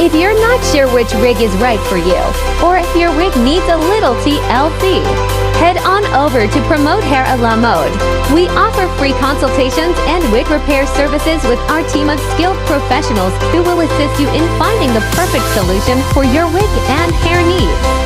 If you're not sure which rig is right for you, or if your wig needs a little TLC, head on over to Promote Hair a la Mode. We offer free consultations and wig repair services with our team of skilled professionals who will assist you in finding the perfect solution for your wig and hair needs.